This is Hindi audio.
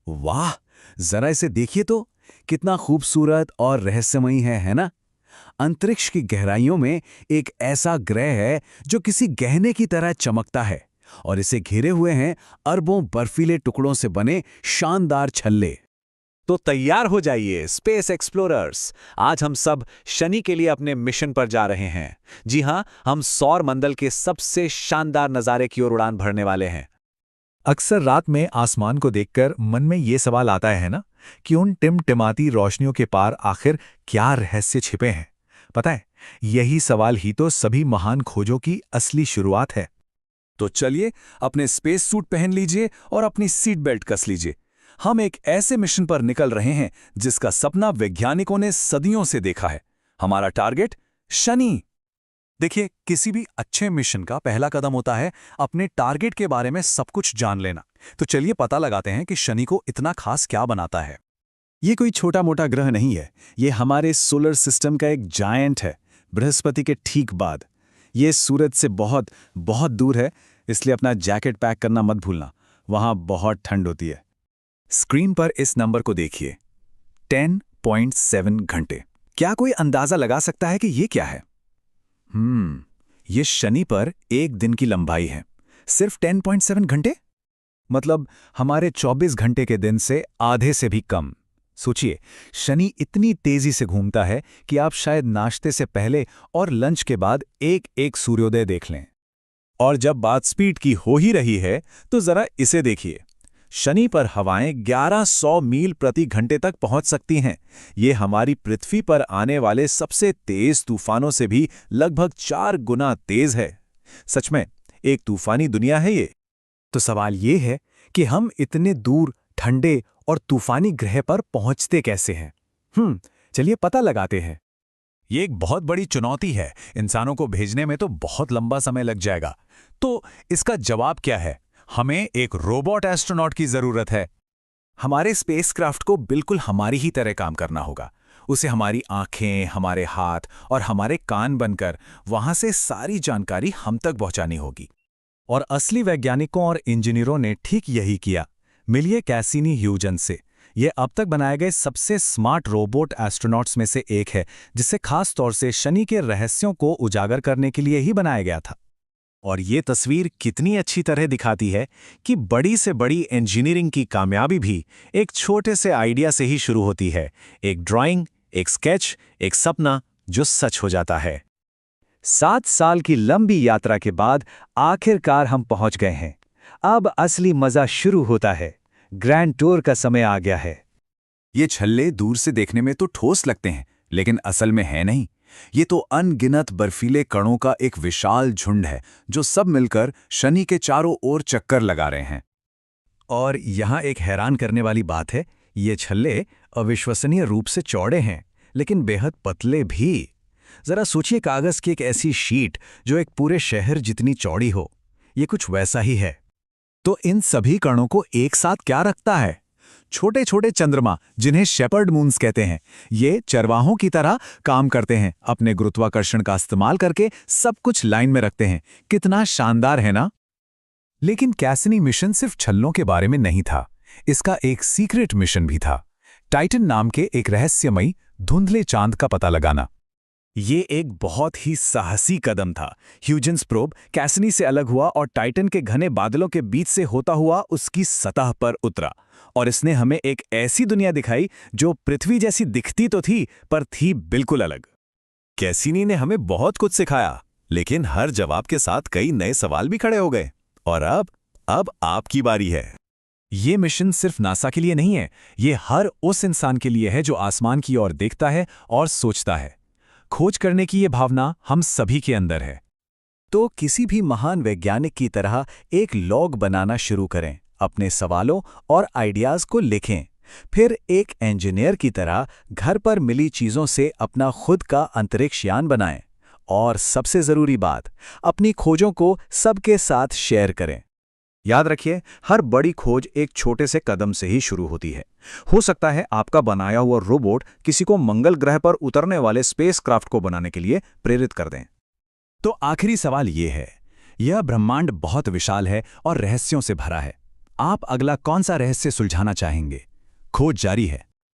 वाह, जरा इसे देखिए तो, कितना खूबसूरत और रहस्यमयी है ना? अंतरिक्ष की गहराइयों में एक ऐसा ग्रह है जो किसी गहने की तरह चमकता है और इसे घिरे हुए हैं अरबों बर्फीले टुकड़ों से बने शानदार छल्ले। तो तैयार हो जाइए स्पेस एक्सप्लोरर्स। आज हम सब शनि के लिए अपने मिशन पर जा रहे हैं। जी हां, हम सौर मंडल के सबसे शानदार नज़ारे की ओर उड़ान भरने वाले हैं। अक्सर रात में आसमान को देखकर मन में ये सवाल आता है ना कि उन टिमटिमाती रोशनियों के पार आखिर क्या रहस्य छिपे हैं। पता है, यही सवाल ही तो सभी महान खोजों की असली शुरुआत है। तो चलिए अपने स्पेस सूट पहन लीजिए और अपनी सीट बेल्ट कस लीजिए। हम एक ऐसे मिशन पर निकल रहे हैं जिसका सपना वैज्ञानिकों ने सदियों से देखा है। हमारा टारगेट शनि। देखिए, किसी भी अच्छे मिशन का पहला कदम होता है अपने टारगेट के बारे में सब कुछ जान लेना। तो चलिए पता लगाते हैं कि शनि को इतना खास क्या बनाता है। ये कोई छोटा मोटा ग्रह नहीं है, ये हमारे सोलर सिस्टम का एक जायंट है, बृहस्पति के ठीक बाद। ये सूरज से बहुत बहुत दूर है, इसलिए अपना जैकेट पैक करना मत भूलना, वहां बहुत ठंड होती है। स्क्रीन पर इस नंबर को देखिए, 10.7 घंटे। क्या कोई अंदाजा लगा सकता है कि ये क्या है? ये शनि पर एक दिन की लंबाई है। सिर्फ 10.7 घंटे, मतलब हमारे 24 घंटे के दिन से आधे से भी कम। सोचिए, शनि इतनी तेजी से घूमता है कि आप शायद नाश्ते से पहले और लंच के बाद एक एक सूर्योदय देख लें। और जब बात स्पीड की हो ही रही है तो जरा इसे देखिए। शनि पर हवाएं 1100 मील प्रति घंटे तक पहुंच सकती हैं। ये हमारी पृथ्वी पर आने वाले सबसे तेज तूफानों से भी लगभग 4 गुना तेज है। सच में एक तूफानी दुनिया है ये। तो सवाल ये है कि हम इतने दूर, ठंडे और तूफानी ग्रह पर पहुंचते कैसे हैं? चलिए पता लगाते हैं। ये एक बहुत बड़ी चुनौती है। इंसानों को भेजने में तो बहुत लंबा समय लग जाएगा। तो इसका जवाब क्या है? हमें एक रोबोट एस्ट्रोनॉट की जरूरत है। हमारे स्पेसक्राफ्ट को बिल्कुल हमारी ही तरह काम करना होगा। उसे हमारी आंखें, हमारे हाथ और हमारे कान बनकर वहां से सारी जानकारी हम तक पहुंचानी होगी। और असली वैज्ञानिकों और इंजीनियरों ने ठीक यही किया। मिलिए कैसिनी ह्यूजन से। ये अब तक बनाए गए सबसे स्मार्ट रोबोट एस्ट्रोनॉट्स में से एक है, जिसे खास तौर से शनि के रहस्यों को उजागर करने के लिए ही बनाया गया था। और ये तस्वीर कितनी अच्छी तरह दिखाती है कि बड़ी से बड़ी इंजीनियरिंग की कामयाबी भी एक छोटे से आइडिया से ही शुरू होती है। एक ड्राइंग, एक स्केच, एक सपना जो सच हो जाता है। 7 साल की लंबी यात्रा के बाद आखिरकार हम पहुंच गए हैं। अब असली मजा शुरू होता है। ग्रैंड टूर का समय आ गया है। ये छल्ले दूर से देखने में तो ठोस लगते हैं, लेकिन असल में है नहीं। ये तो अनगिनत बर्फीले कणों का एक विशाल झुंड है जो सब मिलकर शनि के चारों ओर चक्कर लगा रहे हैं। और यहाँ एक हैरान करने वाली बात है, ये छल्ले अविश्वसनीय रूप से चौड़े हैं, लेकिन बेहद पतले भी। जरा सोचिए, कागज की एक ऐसी शीट जो एक पूरे शहर जितनी चौड़ी हो। ये कुछ वैसा ही है। तो इन सभी कणों को एक साथ क्या रखता है? छोटे छोटे चंद्रमा, जिन्हें शेपर्ड मून्स कहते हैं। ये चरवाहों की तरह काम करते हैं, अपने गुरुत्वाकर्षण का इस्तेमाल करके सब कुछ लाइन में रखते हैं। कितना शानदार है ना? लेकिन कैसिनी मिशन सिर्फ छल्लों के बारे में नहीं था। इसका एक सीक्रेट मिशन भी था, टाइटन नाम के एक रहस्यमयी धुंधले चांद का पता लगाना। ये एक बहुत ही साहसी कदम था। ह्यूजेंस प्रोब कैसिनी से अलग हुआ और टाइटन के घने बादलों के बीच से होता हुआ उसकी सतह पर उतरा, और इसने हमें एक ऐसी दुनिया दिखाई जो पृथ्वी जैसी दिखती तो थी, पर थी बिल्कुल अलग। कैसिनी ने हमें बहुत कुछ सिखाया, लेकिन हर जवाब के साथ कई नए सवाल भी खड़े हो गए। और अब आपकी बारी है। ये मिशन सिर्फ नासा के लिए नहीं है, ये हर उस इंसान के लिए है जो आसमान की ओर देखता है और सोचता है। खोज करने की ये भावना हम सभी के अंदर है। तो किसी भी महान वैज्ञानिक की तरह एक लॉग बनाना शुरू करें, अपने सवालों और आइडियाज को लिखें। फिर एक इंजीनियर की तरह घर पर मिली चीजों से अपना खुद का अंतरिक्ष यान बनाएं। और सबसे जरूरी बात, अपनी खोजों को सबके साथ शेयर करें। याद रखिए, हर बड़ी खोज एक छोटे से कदम से ही शुरू होती है। हो सकता है आपका बनाया हुआ रोबोट किसी को मंगल ग्रह पर उतरने वाले स्पेसक्राफ्ट को बनाने के लिए प्रेरित कर दें। तो आखिरी सवाल ये है, यह ब्रह्मांड बहुत विशाल है और रहस्यों से भरा है। आप अगला कौन सा रहस्य सुलझाना चाहेंगे? खोज जारी है।